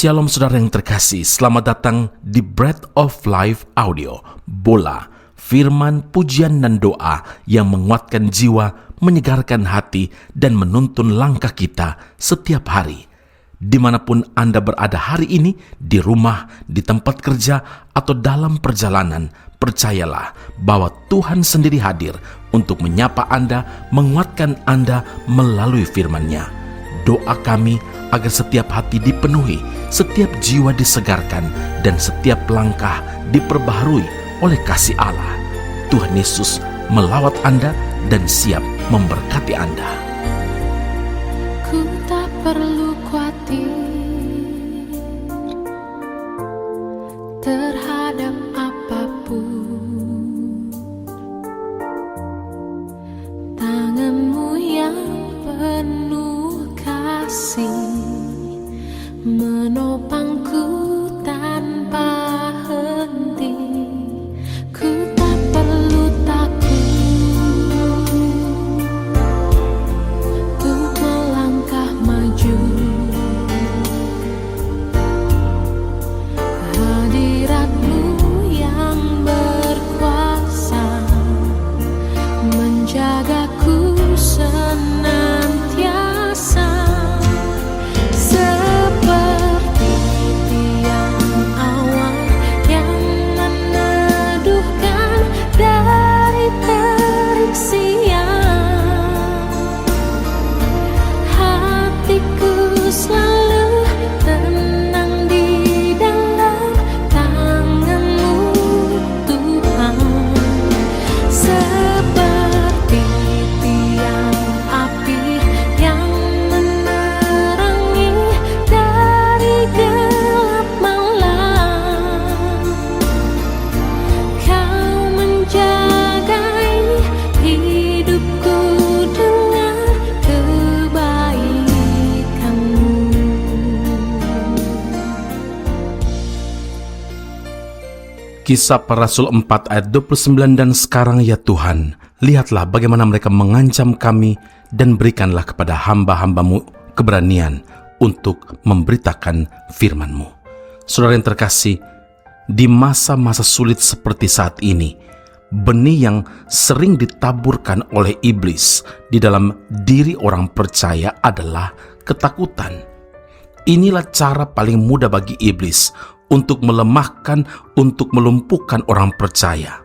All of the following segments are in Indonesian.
Shalom saudara yang terkasih, selamat datang di Bread of Life Audio, Bola, firman, pujian dan doa yang menguatkan jiwa, menyegarkan hati, dan menuntun langkah kita setiap hari. Dimanapun Anda berada hari ini, di rumah, di tempat kerja, atau dalam perjalanan, percayalah bahwa Tuhan sendiri hadir untuk menyapa Anda, menguatkan Anda melalui firman-Nya. Doa kami agar setiap hati dipenuhi, setiap jiwa disegarkan, dan setiap langkah diperbaharui oleh kasih Allah. Tuhan Yesus melawat Anda dan siap memberkati Anda. Ku tak perlu khawatir terhadap apapun. Tangan-Mu yang penuh kasih menopangku tanpa henti. Ku tak perlu takut untuk melangkah maju. Hadirat-Mu yang berkuasa menjagaku senantiasa. Kisah Para Rasul 4 ayat 29, dan sekarang ya Tuhan, lihatlah bagaimana mereka mengancam kami, dan berikanlah kepada hamba-hamba-Mu keberanian untuk memberitakan firman-Mu. Saudara yang terkasih, di masa-masa sulit seperti saat ini, benih yang sering ditaburkan oleh iblis di dalam diri orang percaya adalah ketakutan. Inilah cara paling mudah bagi iblis untuk melemahkan, untuk melumpuhkan orang percaya.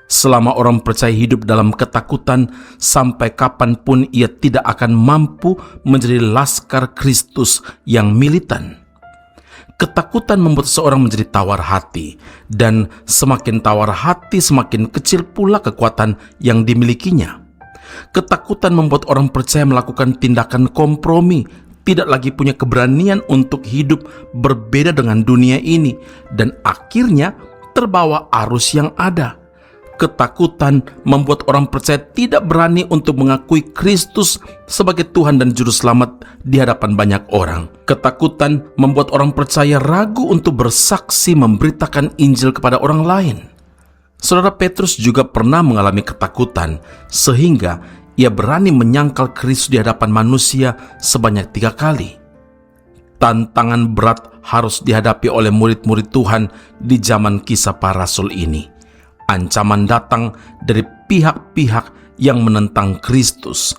Selama orang percaya hidup dalam ketakutan, sampai kapanpun ia tidak akan mampu menjadi laskar Kristus yang militan. Ketakutan membuat seorang menjadi tawar hati, dan semakin tawar hati, semakin kecil pula kekuatan yang dimilikinya. Ketakutan membuat orang percaya melakukan tindakan kompromi, tidak lagi punya keberanian untuk hidup berbeda dengan dunia ini, dan akhirnya terbawa arus yang ada. Ketakutan membuat orang percaya tidak berani untuk mengakui Kristus sebagai Tuhan dan Juru Selamat di hadapan banyak orang. Ketakutan membuat orang percaya ragu untuk bersaksi memberitakan Injil kepada orang lain. Saudara Petrus juga pernah mengalami ketakutan, sehingga ia berani menyangkal Kristus di hadapan manusia sebanyak 3 kali. Tantangan berat harus dihadapi oleh murid-murid Tuhan di zaman Kisah Para Rasul ini. Ancaman datang dari pihak-pihak yang menentang Kristus.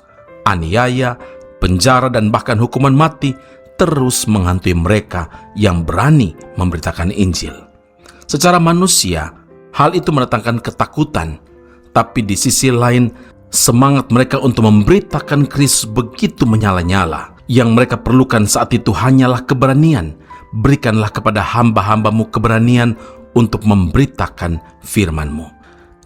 Aniaya, penjara, dan bahkan hukuman mati terus menghantui mereka yang berani memberitakan Injil. Secara manusia, hal itu mendatangkan ketakutan, tapi di sisi lain, semangat mereka untuk memberitakan Kristus begitu menyala-nyala. Yang mereka perlukan saat itu hanyalah keberanian. Berikanlah kepada hamba-hamba-Mu keberanian untuk memberitakan firman-Mu.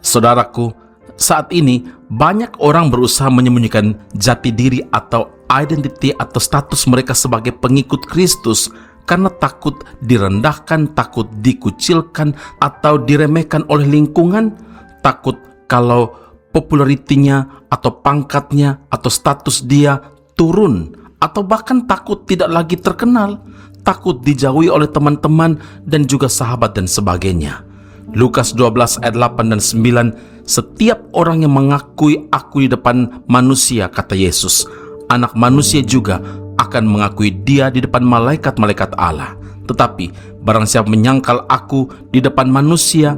Saudaraku, saat ini banyak orang berusaha menyembunyikan jati diri atau identiti atau status mereka sebagai pengikut Kristus karena takut direndahkan, takut dikucilkan atau diremehkan oleh lingkungan, takut kalau popularitinya atau pangkatnya atau status dia turun, atau bahkan takut tidak lagi terkenal, takut dijauhi oleh teman-teman dan juga sahabat dan sebagainya. Lukas 12 ayat 8 dan 9, setiap orang yang mengakui aku di depan manusia, kata Yesus, Anak Manusia juga akan mengakui dia di depan malaikat-malaikat Allah. Tetapi barang siapa menyangkal aku di depan manusia,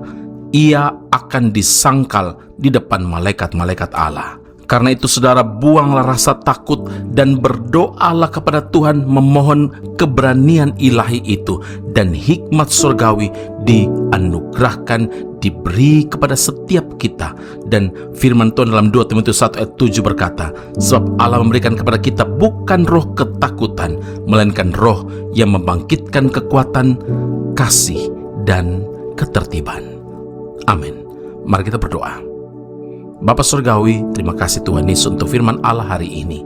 ia akan disangkal di depan malaikat-malaikat Allah. Karena itu saudara, buanglah rasa takut dan berdoalah kepada Tuhan, memohon keberanian ilahi itu dan hikmat surgawi dianugerahkan, diberi kepada setiap kita. Dan firman Tuhan dalam 2 Timotius 1 ayat 7 berkata, sebab Allah memberikan kepada kita bukan roh ketakutan, melainkan roh yang membangkitkan kekuatan, kasih, dan ketertiban. Amin. Mari kita berdoa. Bapa Surgawi, terima kasih Tuhan Yesus untuk firman Allah hari ini.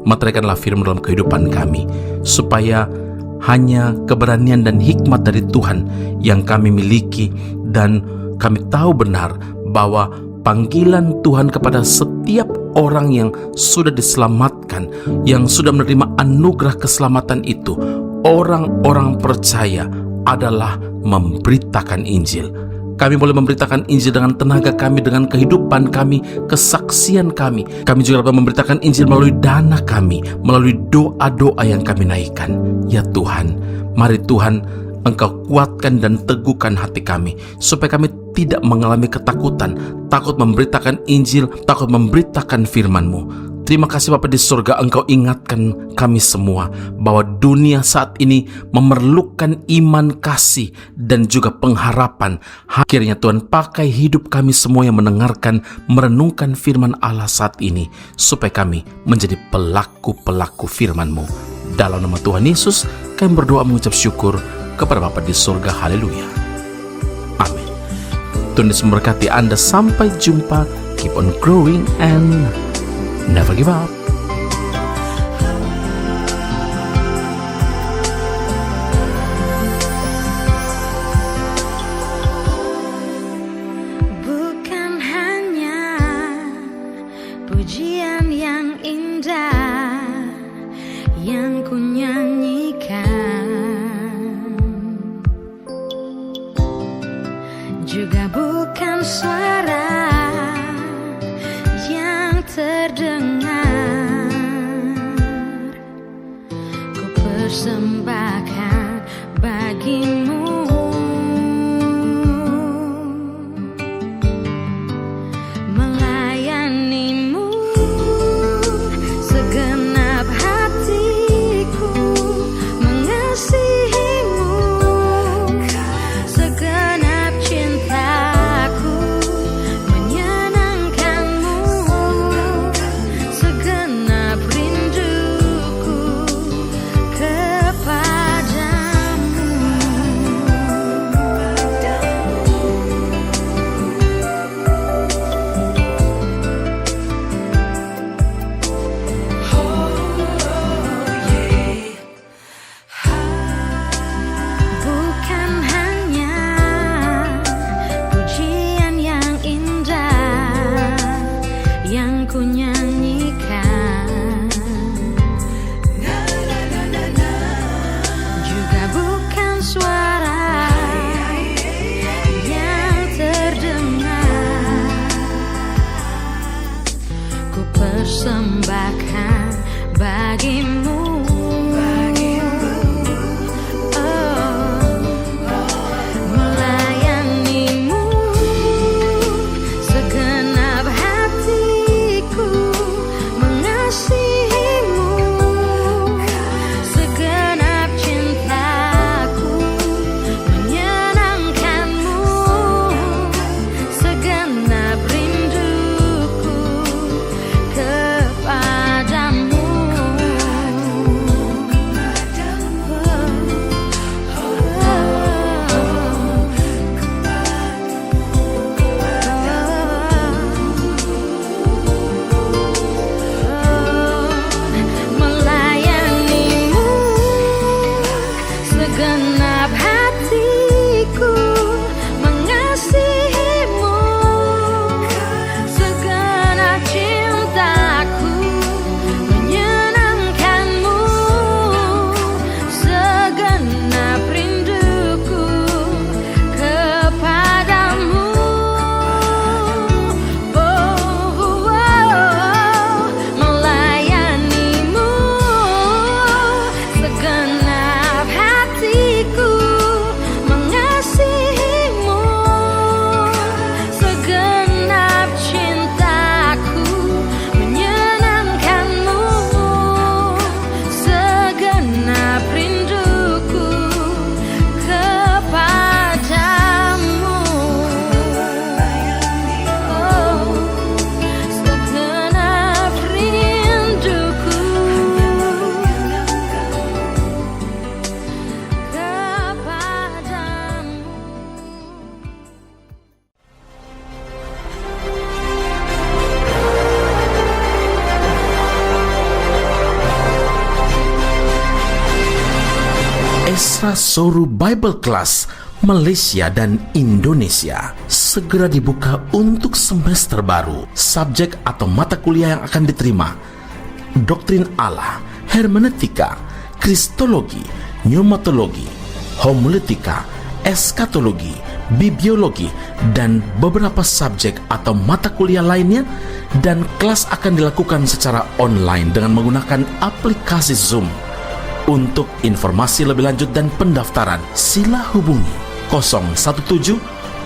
Meteraikanlah firman dalam kehidupan kami, supaya hanya keberanian dan hikmat dari Tuhan yang kami miliki, dan kami tahu benar bahwa panggilan Tuhan kepada setiap orang yang sudah diselamatkan, yang sudah menerima anugerah keselamatan itu, orang-orang percaya adalah memberitakan Injil. Kami boleh memberitakan Injil dengan tenaga kami, dengan kehidupan kami, kesaksian kami. Kami juga dapat memberitakan Injil melalui dana kami, melalui doa-doa yang kami naikkan. Ya Tuhan, mari Tuhan, Engkau kuatkan dan teguhkan hati kami, supaya kami tidak mengalami ketakutan, takut memberitakan Injil, takut memberitakan firman-Mu. Terima kasih Bapa di surga, Engkau ingatkan kami semua bahwa dunia saat ini memerlukan iman, kasih, dan juga pengharapan. Akhirnya Tuhan, pakai hidup kami semua yang mendengarkan, merenungkan firman Allah saat ini, supaya kami menjadi pelaku-pelaku firman-Mu. Dalam nama Tuhan Yesus, kami berdoa mengucap syukur kepada Bapa di surga. Haleluya. Amin. Tuhan Yesus memberkati Anda. Sampai jumpa. Keep on growing and never give up. Bukan hanya pujian yang indah yang ku nyanyikan, juga bukan suara yang terdengar. Ku persembahkan bagimu melayanimu segenap hatiku, mengasihimu segenap cintaku, menyenangkanmu segenap rinduku kepadamu. Bukan hanya pujian yang indah yang ku nyanyikan, juga bukan suara yang terdengar. Ku persembahkan bagimu, melayanimu segenap hatiku, mengasihimu segenap cintaku, menyenangkanmu segenap rinduku kepadamu. Esra Soru Bible Class Malaysia dan Indonesia segera dibuka untuk semester baru. Subjek atau mata kuliah yang akan diterima: Doktrin Allah, Hermeneutika, Kristologi, Pneumatologi, Homiletika, Eskatologi, Bibliologi, dan beberapa subjek atau mata kuliah lainnya. Dan kelas akan dilakukan secara online dengan menggunakan aplikasi Zoom. Untuk informasi lebih lanjut dan pendaftaran, sila hubungi 017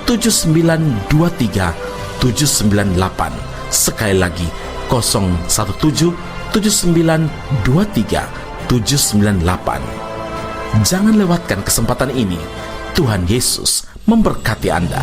7923 798. Sekali lagi 017 7923 798. Jangan lewatkan kesempatan ini. Tuhan Yesus memberkati Anda.